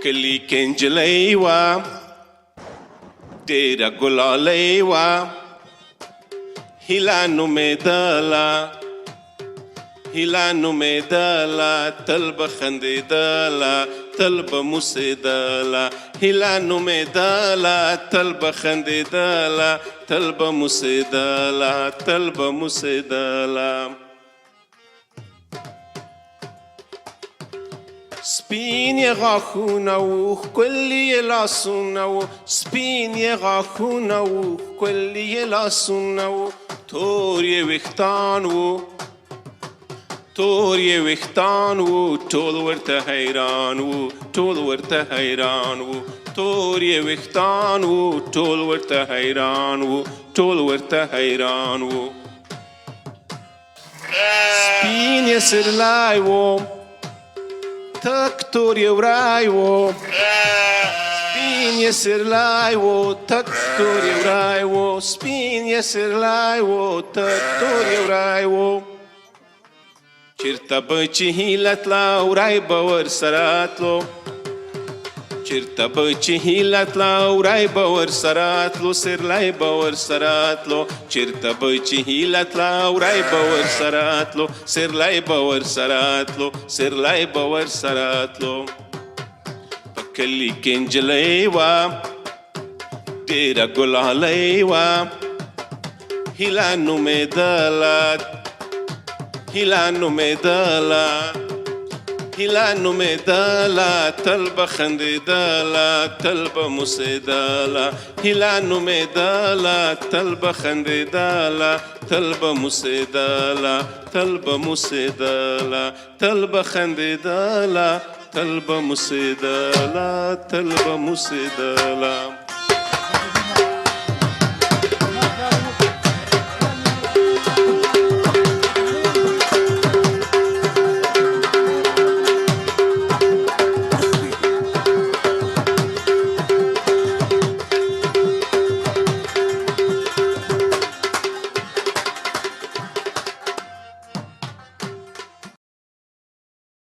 کلی کې نجلۍ وه ډېره ګلالۍ وه هیله نومېدله هیله نومېدله تل به خندېدله تل به موسېدله هیله نومېدله تل به خندېدله تل به موسېدله تل به موسېدله سپین یې غاښونه وو ښکلي یې لاسونه وو سپین یې غاښونه وو ښکلي یې لاسونه وو تور یې ویښتان وو تور یې ویښتان وو ټول ورته حیران وو ټول ورته حیران وو تور یې ویښتان وو ټول ورته حیران وو ټول ورته حیران وو سپین یې سرلای وو تک تور یې وری وو سپین یې سرلای وو تک تور یې وری وو سپین یې سرلای وو تک تور یې وری وو چېرته به چې هیله تله وری به ورسره تلو چېرته به چې هیله تله وری به ورسره تلو سرلی به ورسره تلو چېرته به چې هیله تله وری به ورسره تلو سرلی به ورسره تلو سرلی به ورسره تلو په کلي کې نجلۍ وه ډېره ګلالۍ وه هیله نومېدله هیله نومېدله هیله نومېدله تل به خندېدله تل به موسېدله هیله نومېدله تل به خندېدله تل به موسېدله تل به موسېدله تل به خندېدله تل به موسېدله تل به موسېدله